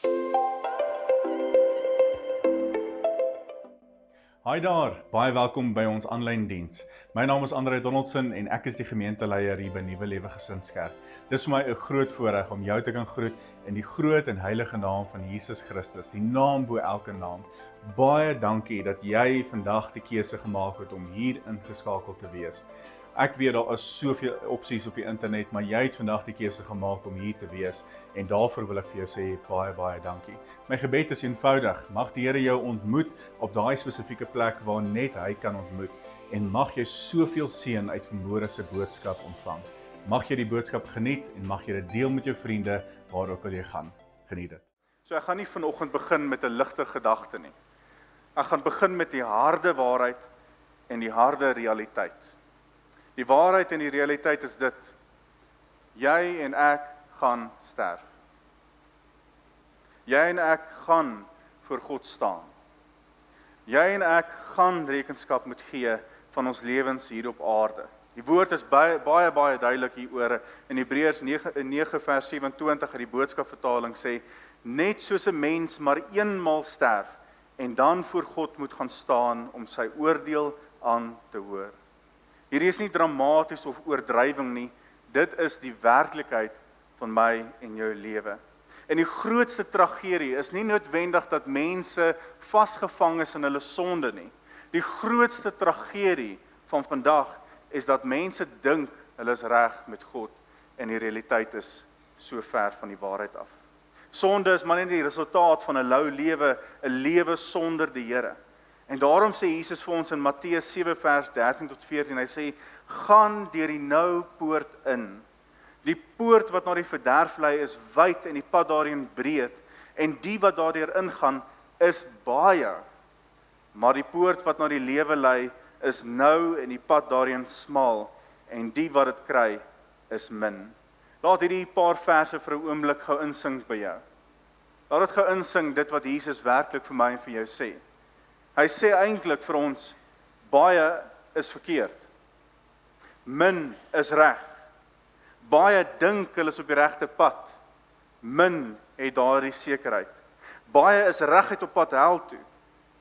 Hi daar, baie welkom by ons aanlyn diens. My naam is Andre Donaldson en ek is die gemeenteleier hier by Nuwe Lewe Gesinskerk. Dis vir my 'n groot voorreg om jou te kan groet in die groot en heilige naam van Jesus Christus, die naam bo elke naam. Baie dankie dat jy vandag die keuse gemaak het om hier ingeskakel te wees. Ek weet daar is soveel opsies op die internet, maar jy het vandag die keuse gemaak om hier te wees en daarvoor wil ek vir jou sê baie dankie. My gebed is eenvoudig, mag die Here jou ontmoet op daai spesifieke plek waar net hy kan ontmoet en mag jy soveel seën uit vanmôre se boodskap ontvang. Mag jy die boodskap geniet en mag jy dit deel met jou vriende waar ook al jy gaan. Geniet dit. So ek gaan nie vanoggend begin met 'n ligte gedagte nie. Ek gaan begin met die harde waarheid en die harde realiteit. Die waarheid en die realiteit is dit: jy en ek gaan sterf. Jy en ek gaan voor God staan. Jy en ek gaan rekenskap moet gee van ons lewens hier op aarde. Die woord is baie duidelik hieroor. In Hebreërs 9 vers 27 uit die boodskapvertaling sê: net soos 'n mens maar eenmaal sterf en dan voor God moet gaan staan om sy oordeel aan te hoor. Hierdie is nie dramaties of oordrywing nie, dit is die werklikheid van my en jou lewe. En die grootste tragedie is nie noodwendig dat mense vasgevang is in hulle sonde nie. Die grootste tragedie van vandag is dat mense dink hulle is reg met God en die realiteit is so ver van die waarheid af. Sonde is maar net die resultaat van 'n lou lewe, 'n lewe sonder die Here. En daarom sê Jesus vir ons in Matteus 7 vers 13 tot 14, hy sê: gaan deur die nou poort in. Die poort wat na die verderf lei is wyd en die pad daarin breed, en die wat daardeur ingaan is baie. Maar die poort wat na die lewe lei is nou en die pad daarin smal, en die wat dit kry is min. Laat hierdie paar verse vir 'n oomblik gou insink by jou. Laat dit gou insink dit wat Jesus werklik vir my en vir jou sê. Hy sê eintlik vir ons, baie is verkeerd. Min is reg. Baie dink hulle is op die regte pad. Min het daardie sekerheid. Baie is reguit op pad hel toe.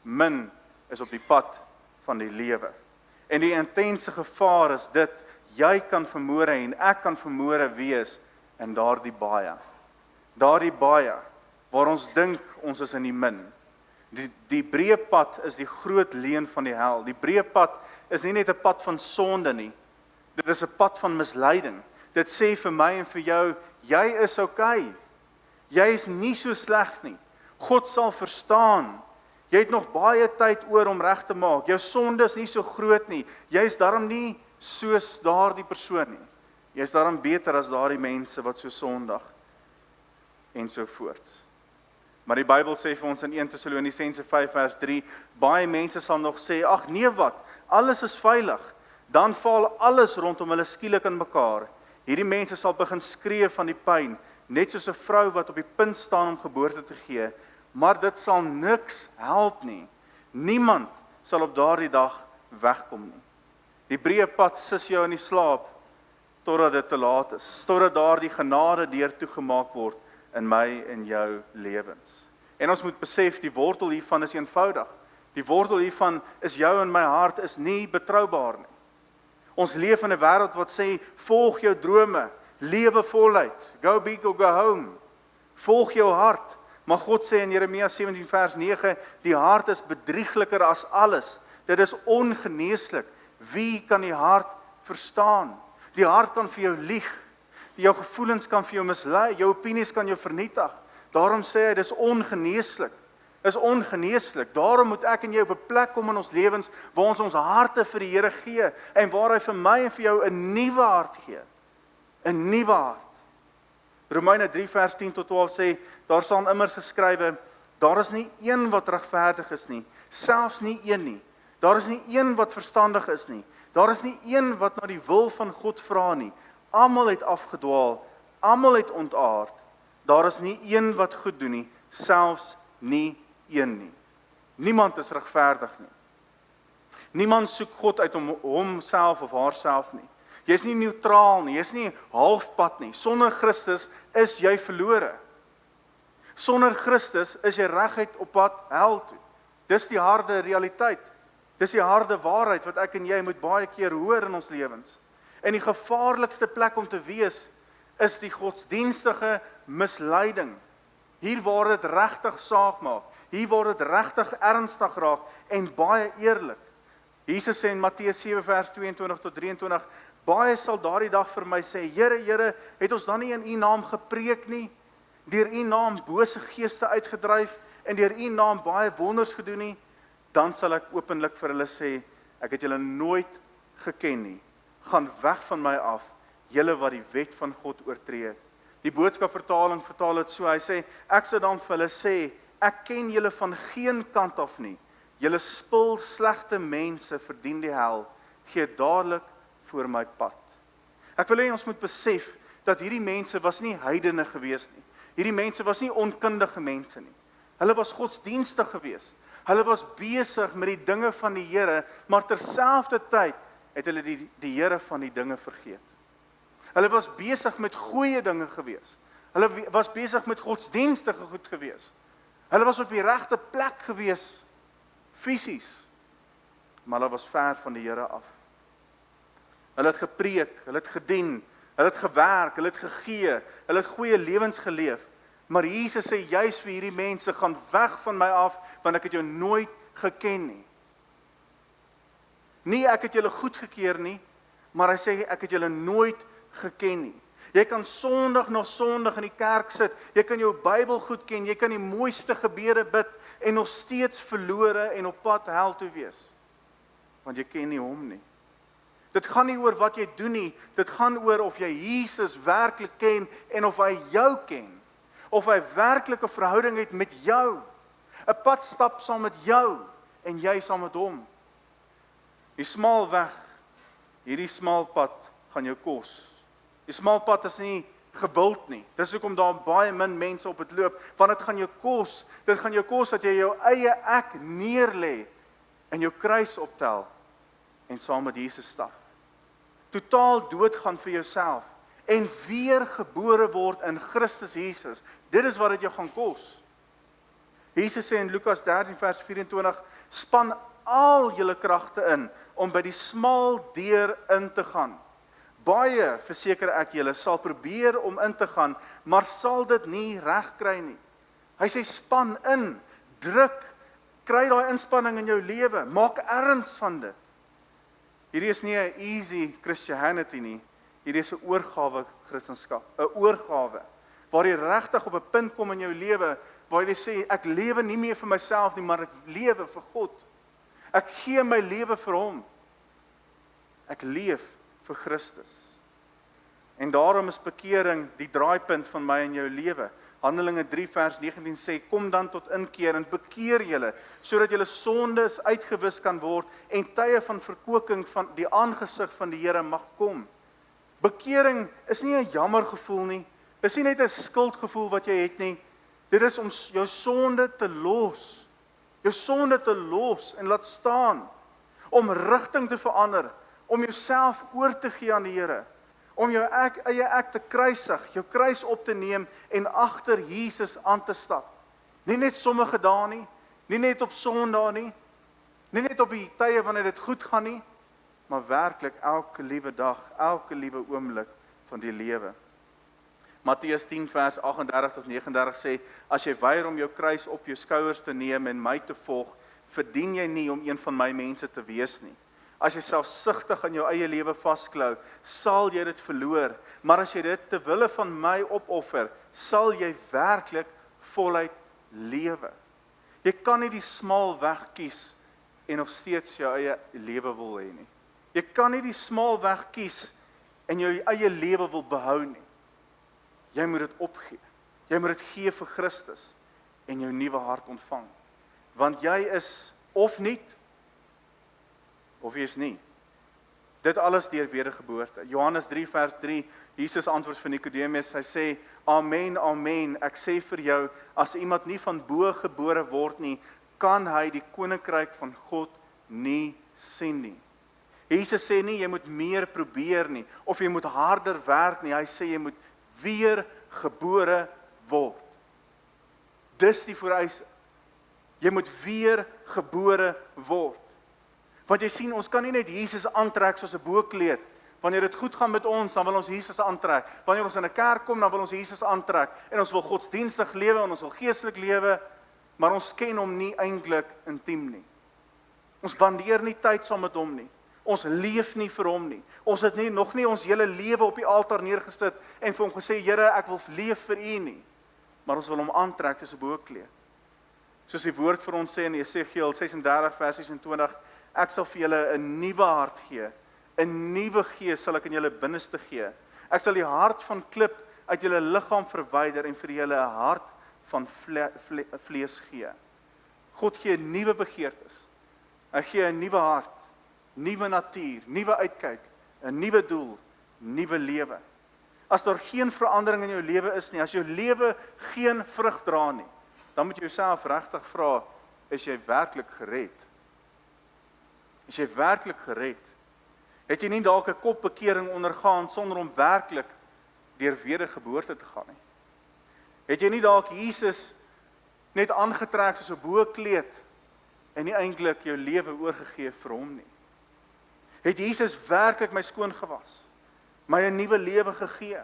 Min is op die pad van die lewe. En die intense gevaar is dit: jy kan vermore en ek kan vermore wees in daardie baie. Daardie baie waar ons dink ons is in die min. Die breë pad is die groot leuen van die hel. Die breë pad is nie net 'n pad van sonde nie. Dit is 'n pad van misleiding. Dit sê vir my en vir jou, jy is okay. Jy is nie so sleg nie. God sal verstaan. Jy het nog baie tyd oor om reg te maak. Jou sonde is nie so groot nie. Jy is daarom nie soos daardie persoon nie. Jy is daarom beter as daardie mense wat so sondig en so voorts. Maar die Bybel sê vir ons in 1 Tessalonisense 5 vers 3, baie mense sal nog sê: ag nee wat, alles is veilig. Dan val alles rondom hulle skielik in mekaar. Hierdie mense sal begin skree van die pyn, net soos 'n vrou wat op die punt staan om geboorte te gee, maar dit sal niks help nie. Niemand sal op daardie dag wegkom nie. Die breë pad sis jou in die slaap totdat dit te laat is, totdat daardie genade deur toegemaak word in my en jou lewens. En ons moet besef, die wortel hiervan is eenvoudig. Die wortel hiervan is jou en my hart is nie betroubaar nie. Ons leef in 'n wêreld wat sê, volg jou drome, lewe voluit, go big or go home. Volg jou hart. Maar God sê in Jeremia 17 vers 9, die hart is bedriegliker as alles. Dit is ongeneeslik. Wie kan die hart verstaan? Die hart kan vir jou lieg. Jou gevoelens kan vir jou mislei, jou opinies kan jou vernietig. Daarom sê hy, dis ongeneeslik. Is ongeneeslik. Daarom moet ek en jy op 'n plek kom in ons lewens waar ons harte vir die Here gee en waar hy vir my en vir jou 'n nuwe hart gee. 'n Nuwe hart. Romeine 3 vers 10 tot 12 sê, daar staan immers geskrywe, daar is nie een wat regverdig is nie, selfs nie een nie. Daar is nie een wat verstandig is nie. Daar is nie een wat na die wil van God vra nie. Almal het afgedwaal, almal het ontaard. Daar is nie een wat goed doen nie, selfs nie een nie. Niemand is regverdig nie. Niemand soek God uit om homself of haarself nie. Jy is nie neutraal nie, jy is nie halfpad nie. Sonder Christus is jy verlore. Sonder Christus is jy reguit op pad hel toe. Dis die harde realiteit. Dis die harde waarheid wat ek en jy moet baie keer hoor in ons lewens. En die gevaarlikste plek om te wees is die godsdienstige misleiding. Hier waar dit regtig saak maak. Hier waar dit regtig ernstig raak en baie eerlik. Jesus sê in Matteus 7 vers 22 tot 23, baie sal daardie dag vir my sê, Here, Here, het ons dan nie in U naam gepreek nie, deur U naam bose geeste uitgedryf en deur U naam baie wonders gedoen nie, dan sal ek openlik vir hulle sê, ek het julle nooit geken nie. Gaan weg van my af, julle wat die wet van God oortree het. Die boodskapvertaling vertaal dit so, hy sê, ek sal dan vir hulle sê, ek ken julle van geen kant af nie. Julle spil slegte mense verdien die hel, gee dadelik voor my pad. Ek wil hê ons moet besef dat hierdie mense was nie heidene gewees nie. Hierdie mense was nie onkundige mense nie. Hulle was godsdienstig gewees. Hulle was besig met die dinge van die Here, maar terselfdertyd het hulle die Here van die dinge vergeet. Hulle was besig met goeie dinge gewees. Hulle was besig met godsdienstige goed gewees. Hulle was op die regte plek gewees, fisies, maar hulle was ver van die Here af. Hulle het gepreek, hulle het gedien, hulle het gewerk, hulle het gegee, hulle het goeie lewens geleef. Maar Jesus sê juis vir hierdie mense, gaan weg van my af, want ek het jou nooit geken nie. Nie ek het julle goedgekeur nie, maar hy sê ek het julle nooit geken nie. Jy kan sondig na sondig in die kerk sit, jy kan jou Bybel goed ken, jy kan die mooiste gebede bid en nog steeds verlore en op pad hel toe wees. Want jy ken nie hom nie. Dit gaan nie oor wat jy doen nie, dit gaan oor of jy Jesus werklik ken en of hy jou ken. Of hy werklik 'n verhouding het met jou. 'n Pad stap saam met jou en jy saam met hom. Die smal weg, hierdie smal pad gaan jou kos. Die smal pad is nie gewild nie. Dis hoekom daar baie min mense op dit loop, want dit gaan jou kos. Dit gaan jou kos dat jy jou eie ek neerlê en jou kruis optel en saam met Jesus stap. Totaal doodgaan vir jouself en weer gebore word in Christus Jesus. Dit is wat dit jou gaan kos. Jesus sê in Lukas 13 vers 24, span al julle kragte in om by die smal deur in te gaan. Baie, verseker ek julle, sal probeer om in te gaan, maar sal dit nie reg kry nie. Hy sê span in, druk, kry daai inspanning in jou lewe, maak erns van dit. Hierdie is nie 'n easy Christianity nie, hierdie is 'n oorgawe Christendom, 'n oorgawe, waar jy regtig op 'n punt kom in jou lewe, waar jy sê, ek lewe nie meer vir myself nie, maar ek lewe vir God. Ek gee my lewe vir hom. Ek leef vir Christus. En daarom is bekering die draaipunt van my en jou lewe. Handelinge 3 vers 19 sê, kom dan tot inkeer en bekeer julle, sodat julle sondes uitgewis kan word en tye van verkoeking van die aangesig van die Here mag kom. Bekering is nie 'n jammergevoel nie. Dis nie net 'n skuldgevoel wat jy het nie. Dit is om jou sonde te los. Jou sonde te los en laat staan. Om rigting te verander. Om jouself oor te gee aan die Here. Om jou eie ek te kruisig, jou kruis op te neem en agter Jesus aan te stap. Nie net sommige dae nie, nie net op Sondae nie, nie net op die tye wanneer dit goed gaan nie, maar werklik elke liewe dag, elke liewe oomblik van die lewe. Matteus 10 vers 38 tot 39 sê, as jy weier om jou kruis op jou skouers te neem en my te volg, verdien jy nie om een van my mense te wees nie. As jy selfsugtig aan jou eie lewe vasklou, sal jy dit verloor. Maar as jy dit ter wille van my opoffer, sal jy werklik voluit lewe. Jy kan nie die smal weg kies en nog steeds jou eie lewe wil hê nie. Jy kan nie die smal weg kies en jou eie lewe wil behou nie. Jy moet dit opgee. Jy moet dit gee vir Christus en jou nuwe hart ontvang. Want jy is of nie, of jy is nie. Dit alles deur wedergeboorte. Johannes 3 vers 3, Jesus antwoord vir Nikodemus, hy sê, Amen, amen, ek sê vir jou, as iemand nie van bo gebore word nie, kan hy die koninkryk van God nie sien nie. Jesus sê nie, jy moet meer probeer nie, of jy moet harder werk nie, hy sê, jy moet weer gebore word. dis die vereiste. Jy moet weer gebore word. Want jy sien, ons kan nie net Jesus aantrek soos 'n boekleed. Wanneer dit goed gaan met ons, dan wil ons Jesus aantrek. Wanneer ons in 'n kerk kom, dan wil ons Jesus aantrek. En ons wil godsdienstig lewe en ons wil geestelik lewe, maar ons ken hom nie eintlik intiem nie. Ons spandeer nie tyd saam met hom nie. Ons leef nie vir hom nie. Ons het nog nie ons hele lewe op die altaar neergesit en vir hom gesê, Here, ek wil leef vir U nie. Maar ons wil hom aantrek soos 'n boekleed. Soos die woord vir ons sê in Jesegiel 36 vers 26, ek sal vir julle 'n nuwe hart gee. 'n Nuwe gees sal ek in julle binneste gee. Ek sal die hart van klip uit julle liggaam verwyder en vir julle 'n hart van vlees gee. God gee nuwe begeertes. Hy gee 'n nuwe hart, nuwe natuur, nuwe uitkyk, 'n nuwe doel, nuwe lewe. As daar geen verandering in jou lewe is nie, as jou lewe geen vrug dra nie, dan moet jy jouself regtig vra, is jy werklik gered? Is jy werklik gered? Het jy nie dalk 'n kopbekering ondergaan sonder om werklik deur wedergeboorte te gaan nie? Het jy nie dalk Jesus net aangetrek soos 'n boekleed en nie eintlik jou lewe oorgegee vir hom nie? Het Jesus werklik my skoon gewas, my 'n nuwe lewe gegee?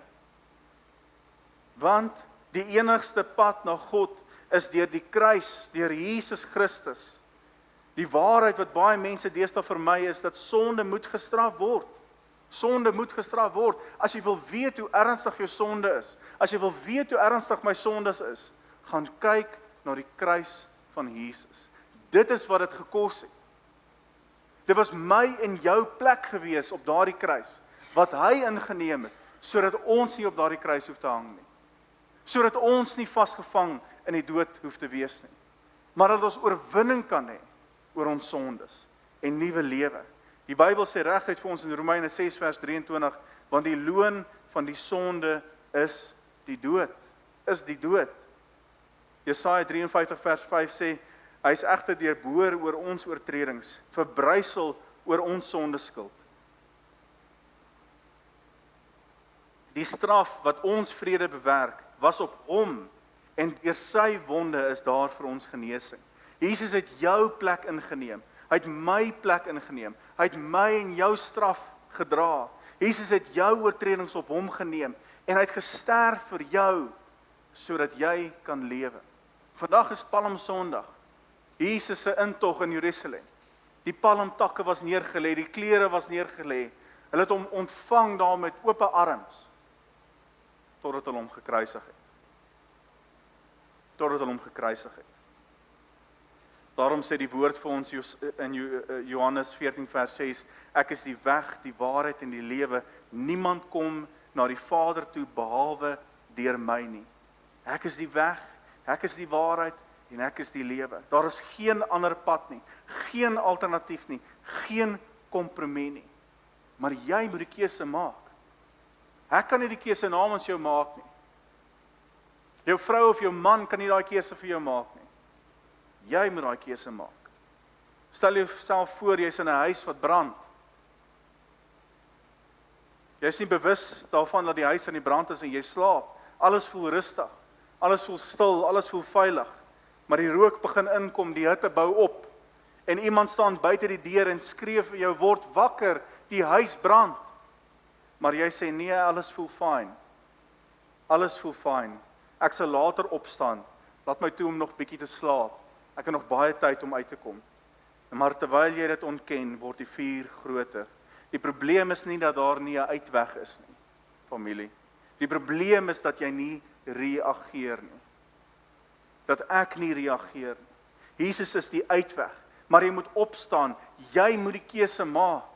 Want die enigste pad na God is deur die kruis, deur Jesus Christus. Die waarheid wat baie mense deesdae vermy is dat sonde moet gestraf word. Sonde moet gestraf word. As jy wil weet hoe ernstig jou sonde is, as jy wil weet hoe ernstig my sondes is, gaan kyk na die kruis van Jesus. Dit is wat dit gekos het. Dit was my en jou plek gewees op daardie kruis, wat hy ingeneem het, sodat ons nie op daardie kruis hoef te hang nie. Sodat ons nie vasgevang in die dood hoef te wees nie. Maar dat ons oorwinning kan hê oor ons sondes en nuwe lewe. Die Bybel sê reguit vir ons in Romeine 6 vers 23, want die loon van die sonde is die dood. Is die dood. Jesaja 53 vers 5 sê, hy is egter deurboor oor ons oortredings, verbrysel oor ons sondeskuld. Die straf wat ons vrede bewerk, was op hom, en deur sy wonde is daar vir ons genesing. Jesus het jou plek ingeneem. Hy het my plek ingeneem. Hy het my en jou straf gedra. Jesus het jou oortredings op hom geneem en hy het gesterf vir jou sodat jy kan lewe. Vandag is Palmsondag. Jesus se intog in Jerusalem. Die palmtakke was neergelê, die klere was neergelê. Hulle het hom ontvang daar met oop arms totdat hulle hom gekruisig het. Totdat hulle hom gekruisig het. Daarom sê die woord vir ons in Johannes 14 vers 6, ek is die weg, die waarheid en die lewe. Niemand kom na die Vader toe behalwe deur my nie. Ek is die weg, ek is die waarheid en ek is die lewe. Daar is geen ander pad nie, geen alternatief nie, geen kompromie nie. Maar jy moet die keuse maak. Ek kan nie die keuse namens jou maak nie. Jou vrou of jou man kan nie daai keuse vir jou maak nie. Jy moet daai keuse maak. Stel jouself voor, jy's in 'n huis wat brand. Jy is nie bewus daarvan dat die huis aan die brand is en jy slaap. Alles voel rustig, alles voel stil, alles voel veilig. Maar die rook begin inkom, die hitte bou op. En iemand staan buite die deur en skree vir jou, word wakker, die huis brand. Maar jy sê nee, alles voel fyn. Alles voel fyn. Ek sal later opstaan. Laat my toe om nog bietjie te slaap. Ek het nog baie tyd om uit te kom. Maar terwyl jy dit ontken, word die vuur groter. Die probleem is nie dat daar nie 'n uitweg is nie, familie. Die probleem is dat jy nie reageer nie. Dat ek nie reageer nie. Jesus is die uitweg, maar jy moet opstaan. Jy moet die keuse maak.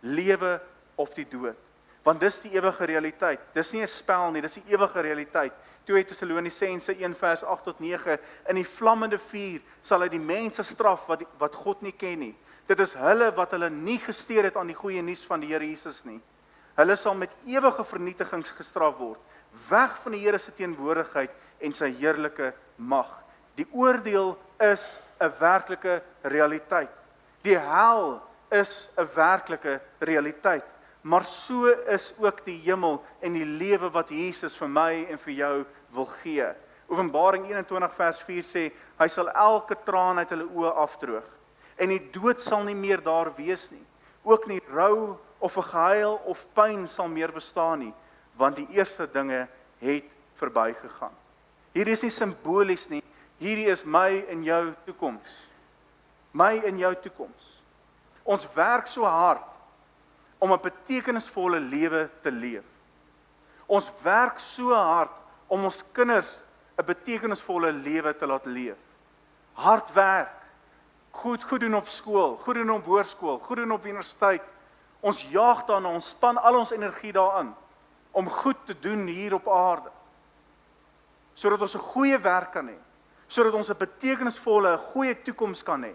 Lewe of die dood. Want dis die ewige realiteit. Dis nie 'n spel nie, dis die ewige realiteit. 2 Tessalonisense 1 vers 8 tot 9, in die vlammende vuur sal hy die mense straf wat God nie ken nie. Dit is hulle wat hulle nie gesteer het aan die goeie nuus van die Here Jesus nie. Hulle sal met ewige vernietigings gestraf word, weg van die Here se teenwoordigheid en sy heerlike mag. Die oordeel is 'n werklike realiteit. Die hel is 'n werklike realiteit. Maar so is ook die hemel en die lewe wat Jesus vir my en vir jou wil gee. Openbaring 21 vers 4 sê, hy sal elke traan uit hulle oë afdroog. En die dood sal nie meer daar wees nie. Ook nie rou of 'n gehuil of pyn sal meer bestaan nie, want die eerste dinge het verbygegaan. Hierdie is nie simbolies nie, hierdie is my en jou toekoms. My en jou toekoms. Ons werk so hard om 'n betekenisvolle lewe te leef. Ons werk so hard om ons kinders 'n betekenisvolle lewe te laat leef. Hard werk, goed doen op skool, goed doen op hoërskool, goed doen op universiteit. Ons jaag daarna, ons span al ons energie daarin om goed te doen hier op aarde. Sodat ons 'n goeie werk kan hê, sodat ons 'n betekenisvolle, goeie toekoms kan hê.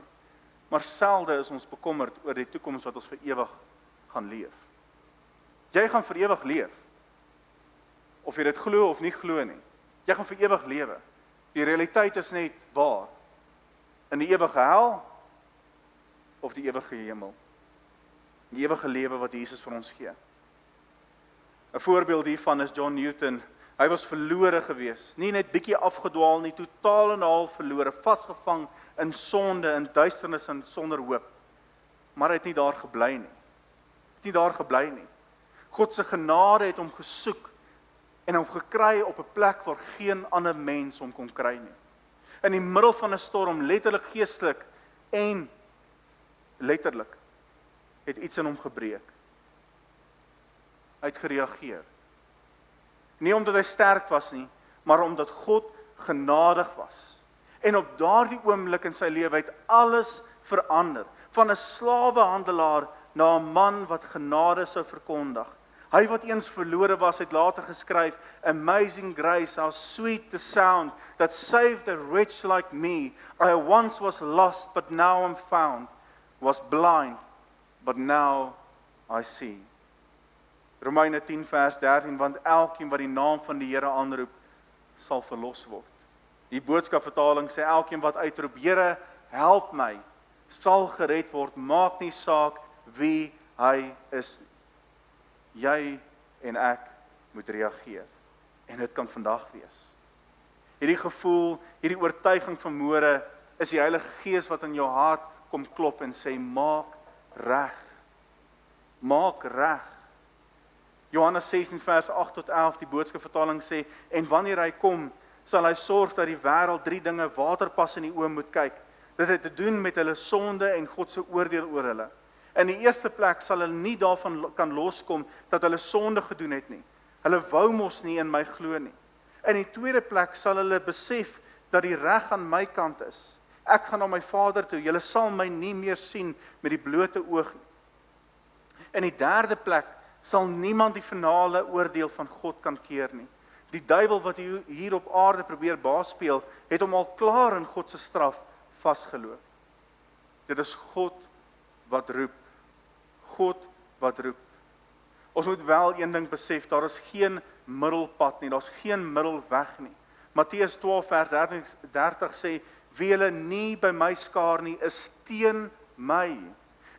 Maar selde is ons bekommerd oor die toekoms wat ons vir ewig gaan leef. Jy gaan vir ewig leef. Of jy dit glo of nie glo nie. Jy gaan vir ewig lewe. Die realiteit is net waar. In die ewige hel of die ewige hemel. Die ewige lewe wat Jesus vir ons gee. 'n Voorbeeld hiervan is John Newton. Hy was verlore gewees, nie net bietjie afgedwaal nie, totaal en al verlore, vasgevang in sonde, in duisternis en sonder hoop. Maar hy het nie daar gebly nie. God se genade het hom gesoek en hom gekry op 'n plek waar geen ander mens hom kon kry nie. In die middel van 'n storm, letterlik geestelik en letterlik, het iets in hom gebreek. Hy het gereageer. Nie omdat hy sterk was nie, maar omdat God genadig was. En op daardie oomblik in sy lewe het alles verander. Van 'n slawehandelaar na 'n man wat genade sou verkondig. Hy wat eens verlore was, het later geskryf, Amazing grace, how sweet the sound that saved a wretch like me. I once was lost, but now I'm found. Was blind, but now I see. Romeine 10 vers 13, want elkeen wat die naam van die Here aanroep, sal verlos word. Die boodskapvertaling sê, elkeen wat uitroep, Here, help my, sal gered word, maak nie saak wie hy is nie. Jy en ek moet reageer. En dit kan vandag wees. Hierdie gevoel, hierdie oortuiging van môre, is die Heilige Gees wat in jou hart kom klop en sê, maak reg. Maak reg. Johannes 16 vers 8 tot 11, die boodskapvertaling sê, en wanneer hy kom, sal hy sorg dat die wêreld 3 dinge waterpas in die oë moet kyk. Dit het te doen met hulle sonde en God se oordeel oor hulle. In die eerste plek sal hulle nie daarvan kan loskom dat hulle sonde gedoen het nie. Hulle wou mos nie in my glo nie. In die tweede plek sal hulle besef dat die reg aan my kant is. Ek gaan na my Vader toe, julle sal my nie meer sien met die blote oog nie. In die derde plek sal niemand die finale oordeel van God kan keer nie. Die duiwel wat hier op aarde probeer baas speel, het hom al klaar in God se straf vasgeloop. Dit is God wat roep. God wat roep. Ons moet wel een ding besef, daar is geen middelpad nie, daar's geen middelweg nie. Matteus 12 vers 30 sê, wie julle nie by my skaar nie, is teen my.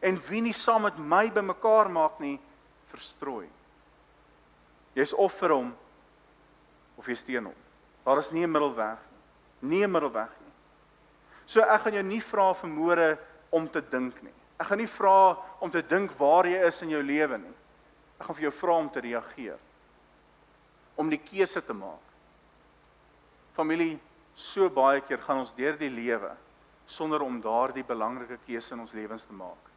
En wie nie saam met my bymekaar maak nie, verstrooi. Jy's of vir hom, of jy's teen hom. Daar is nie 'n middelweg nie. Nie 'n middelweg nie. So ek gaan jou nie vra vanmôre om te dink nie. Ek gaan nie vra om te dink waar jy is in jou lewe nie. Ek gaan vir jou vra om te reageer. Om die keuse te maak. Familie, so baie keer gaan ons deur die lewe sonder om daardie belangrike keuse in ons lewens te maak.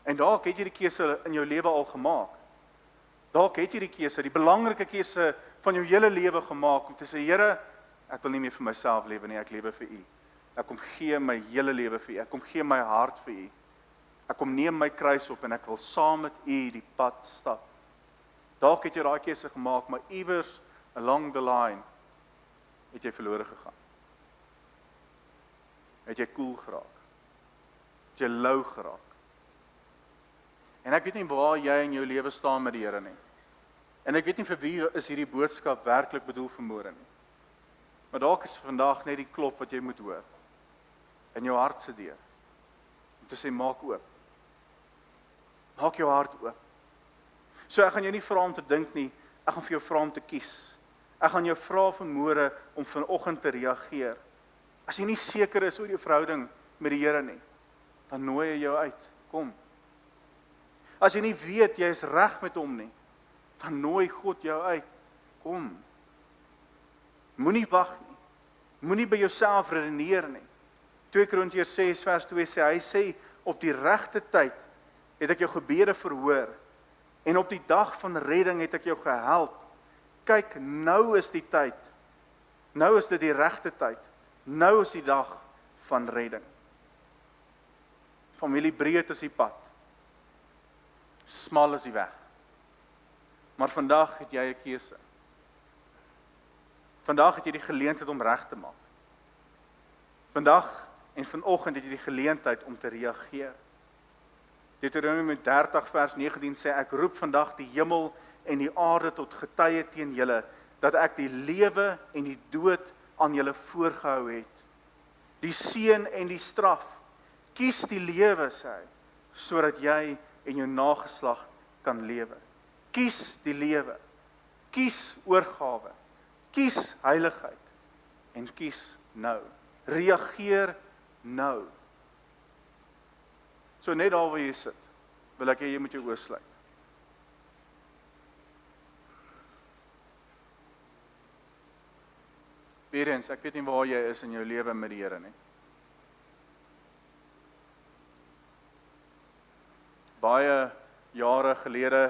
En dalk het jy die keuse in jou lewe al gemaak. Dalk het jy die keuse, die belangrike keuse van jou hele lewe gemaak om te sê, Here, ek wil nie meer vir myself lewe nie, ek lewe vir U. Ek kom gee my hele lewe vir U. Ek kom gee my hart vir U. Ek kom neem my kruis op en ek wil saam met U die pad stap. Dalk het jy daai keuse gemaak, maar iewers along the line het jy verlore gegaan. Het jy koel geraak. Het jy lou geraak. En ek weet nie waar jy in jou lewe staan met die Here nie. En ek weet nie vir wie is hierdie boodskap werklik bedoel vanmôre nie. Maar dalk is vandag net die klop wat jy moet hoor. In jou hart se deur. Om te sê, maak oop. Maak jou hart oop. So ek gaan jou nie vra om te dink nie, ek gaan vir jou vra om te kies. Ek gaan jou vra vanmôre om vanoggend te reageer. As jy nie seker is oor jou verhouding met die Here nie, dan nooi hy jou uit. Kom. As jy nie weet jy is reg met hom nie, dan nooi God jou uit. Kom. Moenie wag nie. Moenie by jouself redeneer nie. 2 Korintiërs 6 vers 2 sê, hy sê, op die regte tyd het ek jou gebede verhoor, en op die dag van redding het ek jou gehelp. Kyk, nou is die tyd. Nou is dit die regte tyd. Nou is die dag van redding. Familie, breed is die pad. Smal is die weg. Maar vandag het jy 'n keuse. Vandag het jy die geleentheid om reg te maak. Vandag en vanoggend het jy die geleentheid om te reageer. Deuteronomium 30 vers 19 sê, ek roep vandag die hemel en die aarde tot getuie teen julle, dat ek die lewe en die dood aan julle voorgehou het. Die seën en die straf. Kies die lewe, sê hy, sodat jy en jou nageslag kan lewe. Kies die lewe. Kies oorgawe. Kies heiligheid. En kies nou. Reageer nou. So net daar waar jy sit, wil ek hê jy moet jou oë sluit. Weerens, ek weet nie waar jy is in jou lewe met die Here nie. Baie jare gelede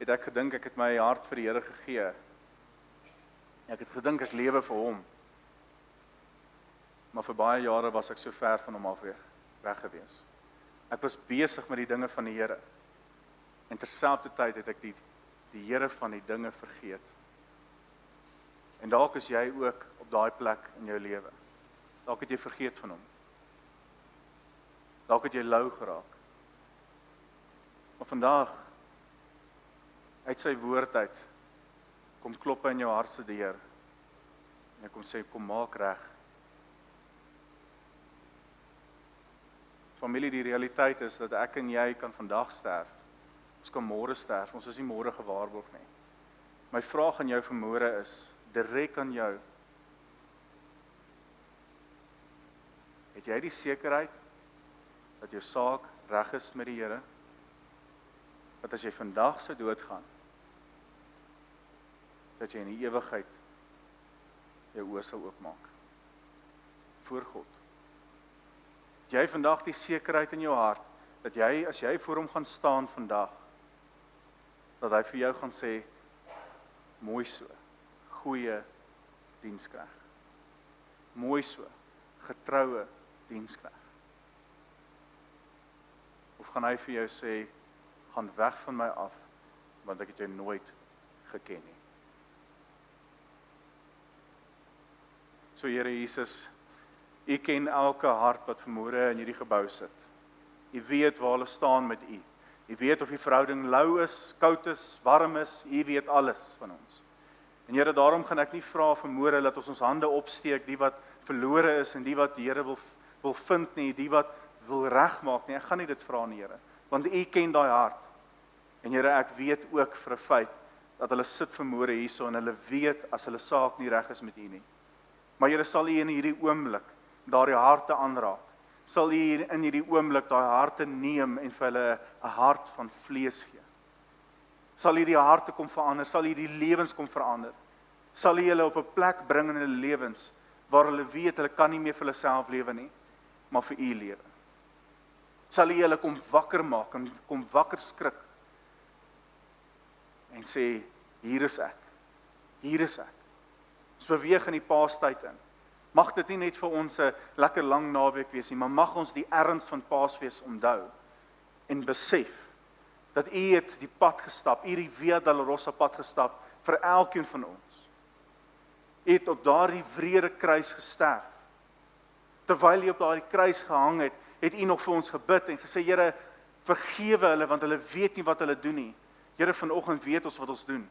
het ek gedink ek het my hart vir die Here gegee. Ek het gedink ek lewe vir hom. Maar vir baie jare was ek so ver van hom af weg gewees. Ek was besig met die dinge van die Here. En terselfdertyd het ek die Here van die dinge vergeet. En dalk is jy ook op daai plek in jou lewe. Dalk het jy vergeet van hom. Dalk het jy lou geraak. Maar vandag, uit sy woord uit, kom klop in jou hart se deur. En hy kom sê, kom maak reg. Familie, die realiteit is dat ek en jy kan vandag sterf. Ons kan môre sterf, ons is nie môre gewaarborg nie. My vraag aan jou vanmôre is, direk aan jou. Het jy die sekerheid dat jou saak reg is met die Here? Dat as jy vandag sou doodgaan, dat jy in die ewigheid jou oë sal oopmaak voor God. Het jy vandag die sekerheid in jou hart dat jy, as jy voor hom gaan staan vandag, dat hy vir jou gaan sê, mooi so, goeie dienskneg. Mooi so, getroue dienskneg. Of gaan hy vir jou sê, gaan weg van my af, want ek het jou nooit geken nie. So Here Jesus, U ken elke hart wat vanmôre in hierdie gebou sit. U weet waar hulle staan met U. U weet of die verhouding lou is, koud is, warm is, U weet alles van ons. En Here, daarom gaan ek nie vra vanmôre dat ons hande opsteek, die wat verlore is en die wat die Here wil vind nie, die wat wil regmaak nie. Ek gaan nie dit vra nie, Here, want U ken daai hart. En Here, ek weet ook vir 'n feit dat hulle sit vanmôre hierso en hulle weet as hulle saak nie reg is met U nie. Maar Here, sal U in hierdie oomblik daardie harte aanraak. Sal U in hierdie oomblik daai harte neem en vir hulle 'n hart van vlees gee. Sal U die harte kom verander, sal U die lewens kom verander. Sal U hulle op 'n plek bring in hulle lewens waar hulle weet hulle kan nie meer vir hulle self lewe nie, maar vir U lewe. Sal U hulle kom wakker maak en kom wakker skrik en sê, hier is ek. Hier is ek. Ons beweeg in die Paastyd in. Mag dit nie net vir ons 'n lekker lang naweek wees nie, maar mag ons die erns van Paasfees onthou en besef dat U het die pad gestap, U die Via Dolorosa pad gestap vir elkeen van ons. U het op daardie wrede kruis gesterf. Terwyl U op daardie kruis gehang het, het U nog vir ons gebid en gesê, Here, vergewe hulle want hulle weet nie wat hulle doen nie. Here, vanoggend weet ons wat ons doen.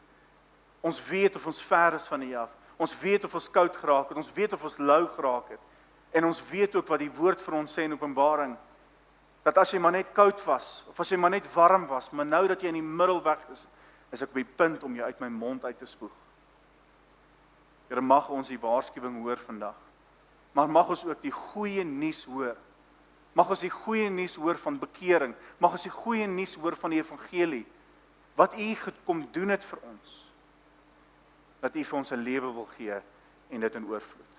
Ons weet of ons ver is van U af. Ons weet of ons koud geraak het, ons weet of ons lou geraak het. En ons weet ook wat die woord vir ons sê in Openbaring, dat as jy maar net koud was, of as jy maar net warm was, maar nou dat jy in die middelweg is ek op die punt om jou uit my mond uit te spoeg. Here, mag ons die waarskuwing hoor vandag. Maar mag ons ook die goeie nuus hoor. Mag ons die goeie nuus hoor van bekering. Mag ons die goeie nuus hoor van die evangelie. Wat U gekom doen het vir ons. Dat U vir ons 'n lewe wil gee en dit in oorvloed.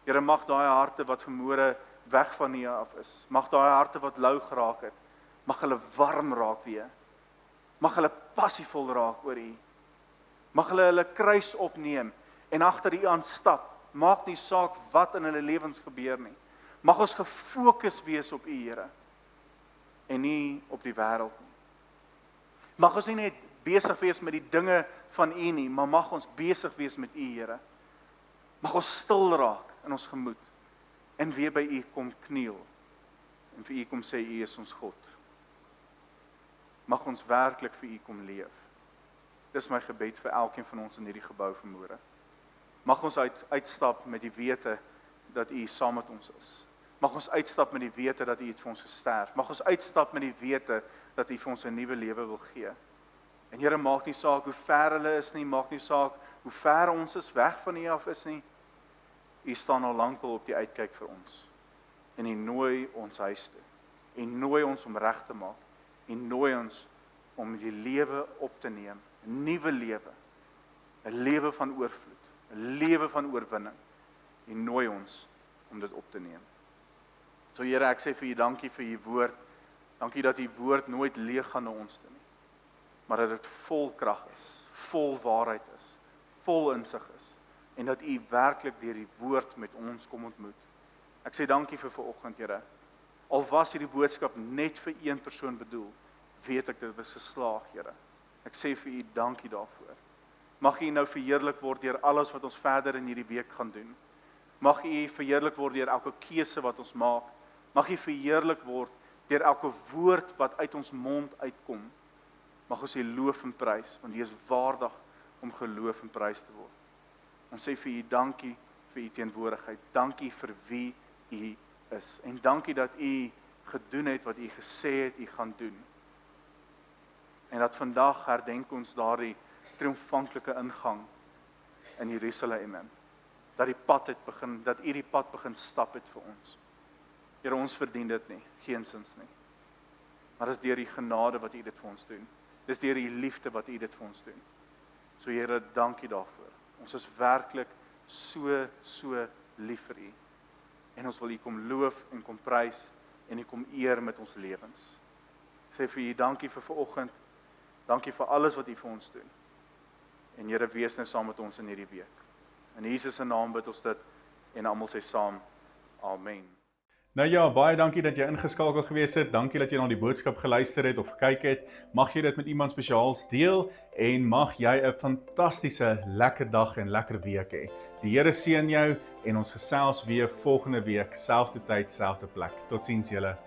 Here, mag daai harte wat vermoere weg van U af is. Mag daai harte wat lou geraak het, mag hulle warm raak weer. Mag hulle passievol raak oor U. Mag hulle kruis opneem en agter U aan stap. Maak nie saak wat in hulle lewens gebeur nie. Mag ons gefokus wees op U, Here, en nie op die wêreld nie. Mag ons nie net besig wees met die dinge van U nie, maar mag ons besig wees met U, Here. Mag ons stil raak in ons gemoed en weer by U kom kniel en vir U kom sê U is ons God. Mag ons werklik vir U kom leef. Dis my gebed vir elkeen van ons in hierdie gebou vanmôre. Mag ons uitstap met die wete dat U saam met ons is. Mag ons uitstap met die wete dat U het vir ons gesterf. Mag ons uitstap met die wete dat U vir ons 'n nuwe lewe wil gee. En Here, maak nie saak hoe ver hulle is nie, maak nie saak hoe ver ons is weg van U af is nie. U staan al lankal op die uitkyk vir ons. En U nooi ons huis toe. U nooi ons om reg te maak. U nooi ons om die lewe op te neem, 'n nuwe lewe, 'n lewe van oorvloed, 'n lewe van oorwinning. U nooi ons om dit op te neem. So Here, ek sê vir U dankie vir U woord. Dankie dat U woord nooit leeg gaan na ons toe nie. Maar dat dit vol krag is, vol waarheid is, vol insig is. En dat U werklik deur die woord met ons kom ontmoet. Ek sê dankie vir vanoggend, Here. Al was hierdie boodskap net vir een persoon bedoel, weet ek dit was geslaag, Here. Ek sê vir U dankie daarvoor. Mag U nou verheerlik word deur alles wat ons verder in hierdie week gaan doen. Mag U verheerlik word deur elke keuse wat ons maak. Mag U verheerlik word deur elke woord wat uit ons mond uitkom. Mag ons U loof en prys, want U is waardig om geloof en prys te word. Ons sê vir U dankie vir U teenwoordigheid. Dankie vir wie U is. En dankie dat U gedoen het wat U gesê het U gaan doen. En dat vandag herdenk ons daardie triomfantelike ingang in Jerusalem. Dat die pad het begin, dat U die pad begin stap het vir ons. Here, ons verdien dit nie, geensins nie. Maar dis deur die genade wat U dit vir ons doen. Dis deur die liefde wat U dit vir ons doen. So Here, dankie daarvoor. Ons is werklik so lief vir U. En ons wil U kom loof en kom prys en U kom eer met ons lewens. Sê vir U dankie vir vanoggend. Dankie vir alles wat U vir ons doen. En Here, wees nou saam met ons in hierdie week. In Jesus se naam bid ons dit en almal sê saam, amen. Nou ja, baie dankie dat jy ingeskakel gewees het. Dankie dat jy na die boodskap geluister het of gekyk het. Mag jy dit met iemand spesiaals deel en mag jy 'n fantastiese lekker dag en lekker week hê. Die Here seën jou en ons gesels weer volgende week, selfde tyd, selfde plek. Totsiens julle.